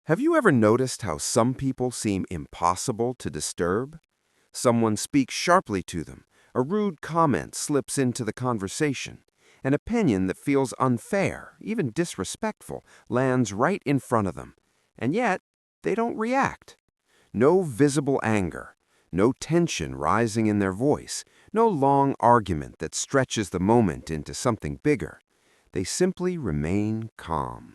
Have you ever noticed how some people seem impossible to disturb? Someone speaks sharply to them, a rude comment slips into the conversation, an opinion that feels unfair, even disrespectful, lands right in front of them, and yet they don't react. No visible anger, no tension rising in their voice, no long argument that stretches the moment into something bigger. They simply remain calm.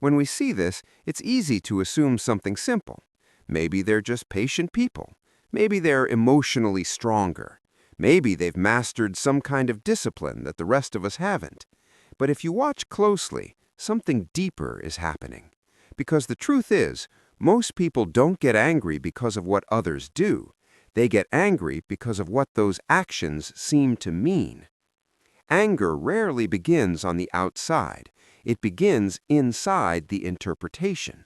When we see this, it's easy to assume something simple. Maybe they're just patient people. Maybe they're emotionally stronger. Maybe they've mastered some kind of discipline that the rest of us haven't. But if you watch closely, something deeper is happening. Because the truth is, most people don't get angry because of what others do. They get angry because of what those actions seem to mean. Anger rarely begins on the outside. It begins inside the interpretation.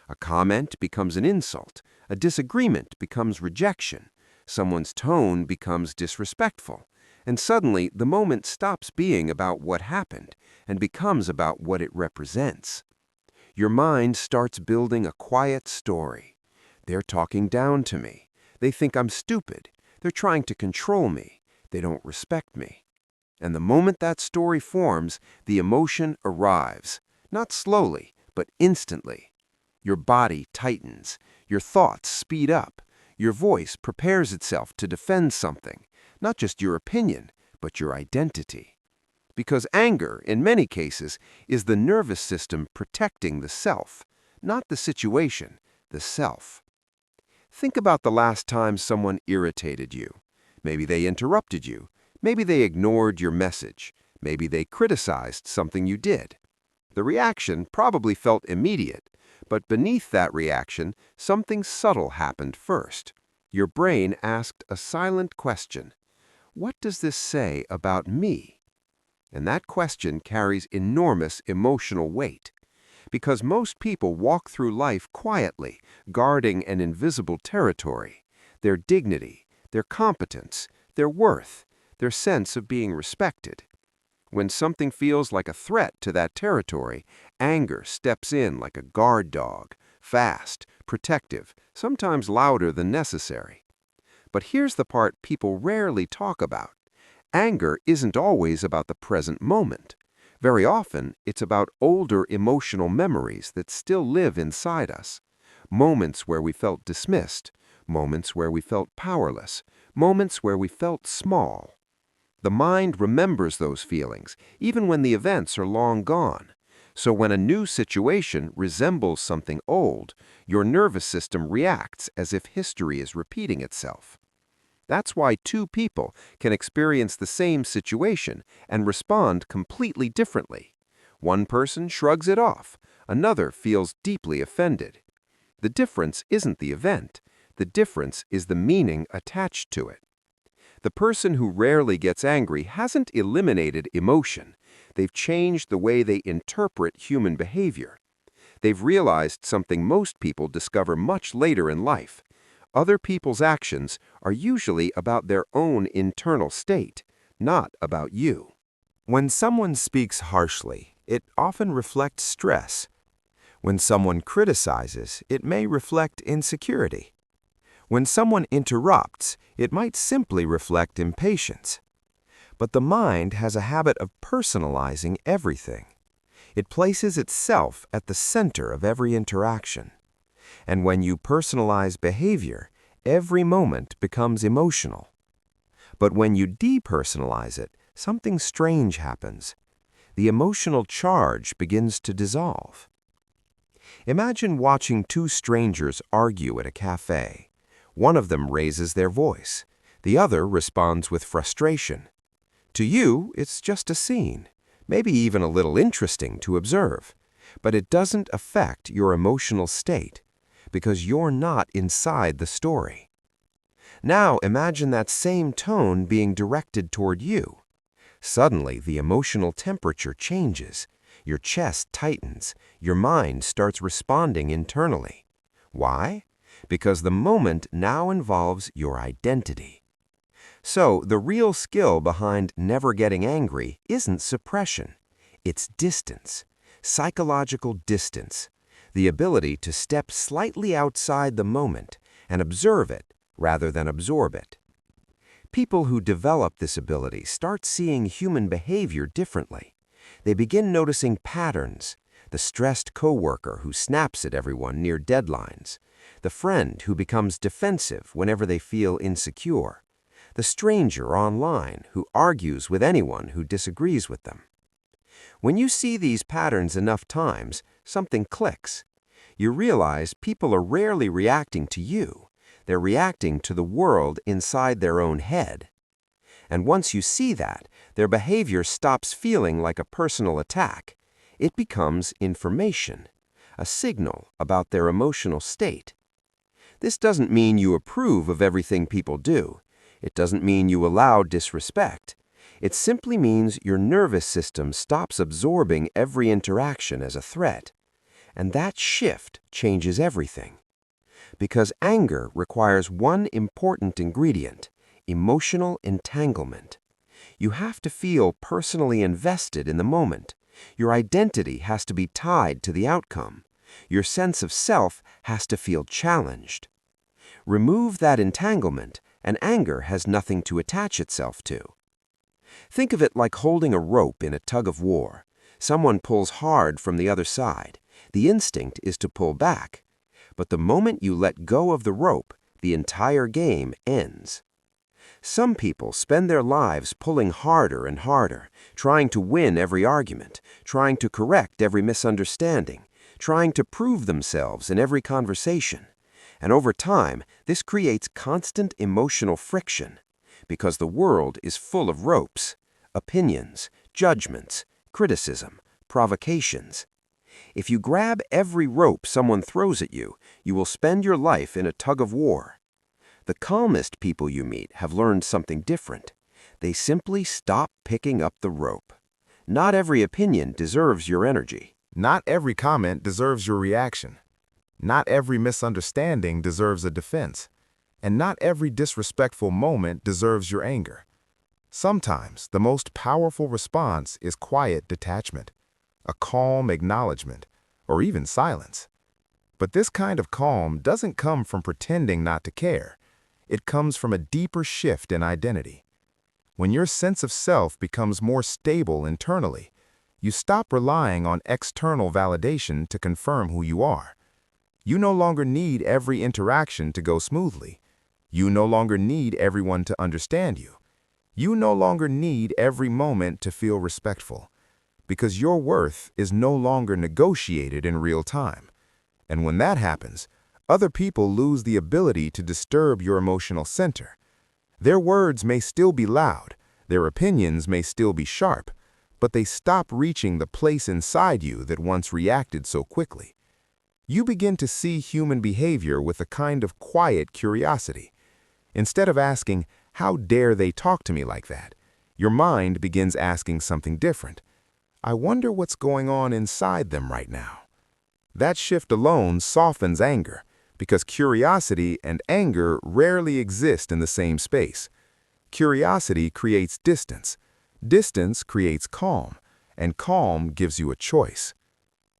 A comment becomes an insult. A disagreement becomes rejection. Someone's tone becomes disrespectful. And suddenly, the moment stops being about what happened and becomes about what it represents. Your mind starts building a quiet story. They're talking down to me. They think I'm stupid. They're trying to control me. They don't respect me. And the moment that story forms, the emotion arrives, not slowly, but instantly. Your body tightens, your thoughts speed up, your voice prepares itself to defend something, not just your opinion, but your identity. Because anger, in many cases, is the nervous system protecting the self, not the situation, the self. Think about the last time someone irritated you. Maybe they interrupted you. Maybe they ignored your message. Maybe they criticized something you did. The reaction probably felt immediate, but beneath that reaction, something subtle happened first. Your brain asked a silent question. What does this say about me? And that question carries enormous emotional weight. Because most people walk through life quietly, guarding an invisible territory. Their dignity, their competence, their worth, their sense of being respected. When something feels like a threat to that territory, anger steps in like a guard dog, fast, protective, sometimes louder than necessary. But here's the part people rarely talk about. Anger isn't always about the present moment. Very often, it's about older emotional memories that still live inside us. Moments where we felt dismissed, moments where we felt powerless, moments where we felt small. The mind remembers those feelings, even when the events are long gone. So when a new situation resembles something old, your nervous system reacts as if history is repeating itself. That's why two people can experience the same situation and respond completely differently. One person shrugs it off, another feels deeply offended. The difference isn't the event. The difference is the meaning attached to it. The person who rarely gets angry hasn't eliminated emotion. They've changed the way they interpret human behavior. They've realized something most people discover much later in life. Other people's actions are usually about their own internal state, not about you. When someone speaks harshly, it often reflects stress. When someone criticizes, it may reflect insecurity. When someone interrupts, it might simply reflect impatience. But the mind has a habit of personalizing everything. It places itself at the center of every interaction. And when you personalize behavior, every moment becomes emotional. But when you depersonalize it, something strange happens. The emotional charge begins to dissolve. Imagine watching two strangers argue at a cafe. One of them raises their voice. The other responds with frustration. To you, it's just a scene, maybe even a little interesting to observe. But it doesn't affect your emotional state, because you're not inside the story. Now imagine that same tone being directed toward you. Suddenly, the emotional temperature changes. Your chest tightens. Your mind starts responding internally. Why? Because the moment now involves your identity. So, the real skill behind never getting angry isn't suppression. It's distance, psychological distance. the ability to step slightly outside the moment and observe it rather than absorb it. People who develop this ability start seeing human behavior differently. They begin noticing patterns: the stressed coworker who snaps at everyone near deadlines, the friend who becomes defensive whenever they feel insecure, the stranger online who argues with anyone who disagrees with them. When you see these patterns enough times, something clicks. You realize people are rarely reacting to you. They're reacting to the world inside their own head. And once you see that, their behavior stops feeling like a personal attack. It becomes information, a signal about their emotional state. This doesn't mean you approve of everything people do. It doesn't mean you allow disrespect. It simply means your nervous system stops absorbing every interaction as a threat. And that shift changes everything. Because anger requires one important ingredient: emotional entanglement. You have to feel personally invested in the moment. Your identity has to be tied to the outcome. Your sense of self has to feel challenged. Remove that entanglement, and anger has nothing to attach itself to. Think of it like holding a rope in a tug of war. Someone pulls hard from the other side. The instinct is to pull back. But the moment you let go of the rope, the entire game ends. Some people spend their lives pulling harder and harder, trying to win every argument, trying to correct every misunderstanding, trying to prove themselves in every conversation. And over time, this creates constant emotional friction, because the world is full of ropes, opinions, judgments, criticism, provocations. If you grab every rope someone throws at you, you will spend your life in a tug of war. The calmest people you meet have learned something different. They simply stop picking up the rope. Not every opinion deserves your energy. Not every comment deserves your reaction. Not every misunderstanding deserves a defense. And not every disrespectful moment deserves your anger. Sometimes the most powerful response is quiet detachment, a calm acknowledgement, or even silence. But this kind of calm doesn't come from pretending not to care. It comes from a deeper shift in identity. When your sense of self becomes more stable internally, you stop relying on external validation to confirm who you are. You no longer need every interaction to go smoothly. You no longer need everyone to understand you. You no longer need every moment to feel respectful, because your worth is no longer negotiated in real time. And when that happens, other people lose the ability to disturb your emotional center. Their words may still be loud, their opinions may still be sharp, but they stop reaching the place inside you that once reacted so quickly. You begin to see human behavior with a kind of quiet curiosity. Instead of asking, "How dare they talk to me like that?" your mind begins asking something different. "I wonder what's going on inside them right now." That shift alone softens anger, because curiosity and anger rarely exist in the same space. Curiosity creates distance. Distance creates calm, and calm gives you a choice.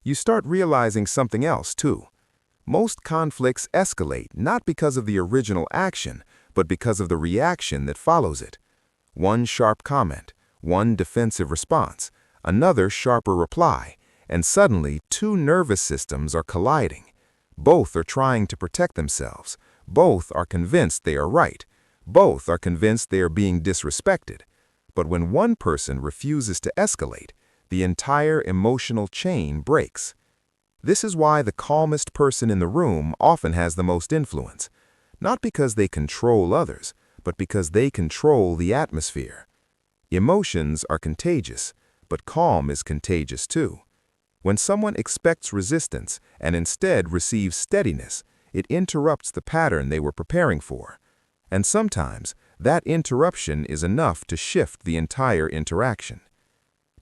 You start realizing something else, too. Most conflicts escalate not because of the original action, but because of the reaction that follows it. One sharp comment, one defensive response, another sharper reply, and suddenly two nervous systems are colliding. Both are trying to protect themselves. Both are convinced they are right. Both are convinced they are being disrespected. But when one person refuses to escalate, the entire emotional chain breaks. This is why the calmest person in the room often has the most influence, not because they control others, but because they control the atmosphere. Emotions are contagious, but calm is contagious too. When someone expects resistance and instead receives steadiness, it interrupts the pattern they were preparing for. And sometimes, that interruption is enough to shift the entire interaction.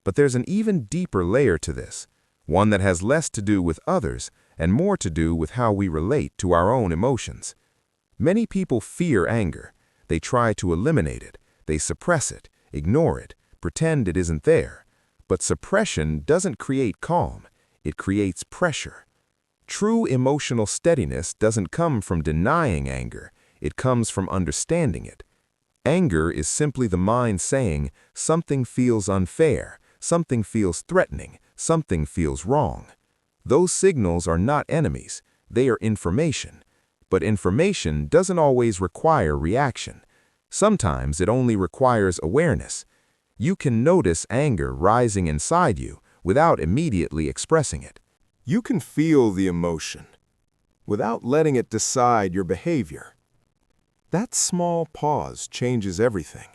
But there's an even deeper layer to this, one that has less to do with others and more to do with how we relate to our own emotions. Many people fear anger. They try to eliminate it. They suppress it, ignore it, pretend it isn't there. But suppression doesn't create calm. It creates pressure. True emotional steadiness doesn't come from denying anger, it comes from understanding it. Anger is simply the mind saying, something feels unfair, something feels threatening, something feels wrong. Those signals are not enemies, they are information. But information doesn't always require reaction. Sometimes it only requires awareness. You can notice anger rising inside you without immediately expressing it. You can feel the emotion without letting it decide your behavior. That small pause changes everything.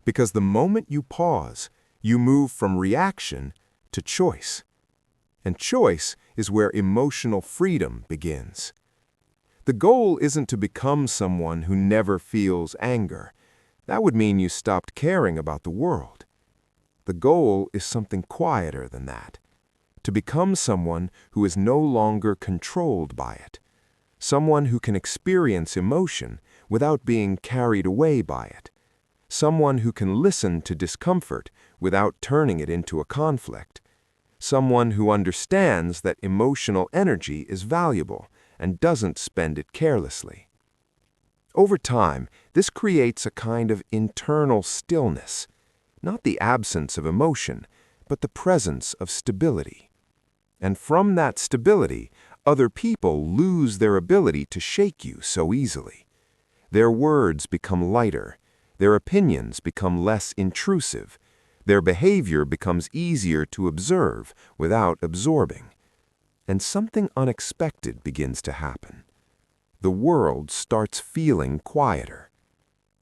Because the moment you pause, you move from reaction to choice. And choice is where emotional freedom begins. The goal isn't to become someone who never feels anger. That would mean you stopped caring about the world. The goal is something quieter than that. To become someone who is no longer controlled by it. Someone who can experience emotion without being carried away by it. Someone who can listen to discomfort without turning it into a conflict. Someone who understands that emotional energy is valuable and doesn't spend it carelessly. Over time, this creates a kind of internal stillness, not the absence of emotion, but the presence of stability. And from that stability, other people lose their ability to shake you so easily. Their words become lighter, their opinions become less intrusive, their behavior becomes easier to observe without absorbing. And something unexpected begins to happen. The world starts feeling quieter.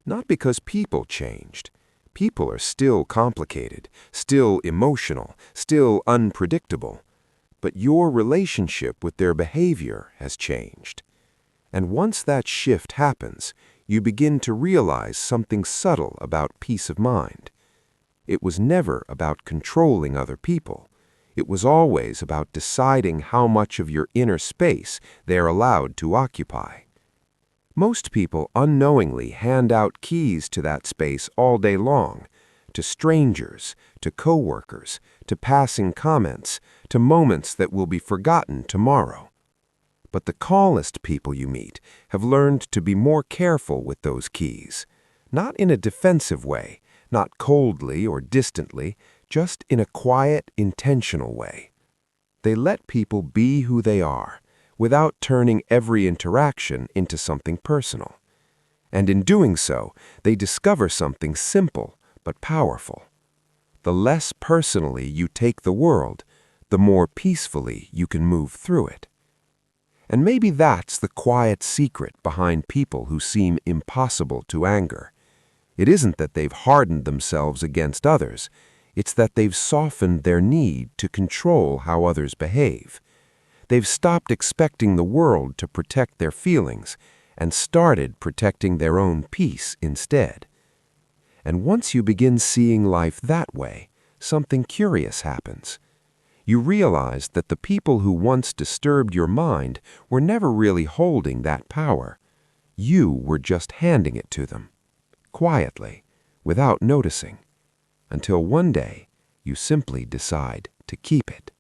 Not because people changed. People are still complicated, still emotional, still unpredictable. But your relationship with their behavior has changed. And once that shift happens, you begin to realize something subtle about peace of mind. It was never about controlling other people. It was always about deciding how much of your inner space they're allowed to occupy. Most people unknowingly hand out keys to that space all day long, to strangers, to coworkers, to passing comments, to moments that will be forgotten tomorrow. But the calmest people you meet have learned to be more careful with those keys, not in a defensive way, not coldly or distantly, just in a quiet, intentional way. They let people be who they are, without turning every interaction into something personal. And in doing so, they discover something simple but powerful. The less personally you take the world, the more peacefully you can move through it. And maybe that's the quiet secret behind people who seem impossible to anger. It isn't that they've hardened themselves against others, it's that they've softened their need to control how others behave. They've stopped expecting the world to protect their feelings and started protecting their own peace instead. And once you begin seeing life that way, something curious happens. You realize that the people who once disturbed your mind were never really holding that power. You were just handing it to them, quietly, without noticing, until one day you simply decide to keep it.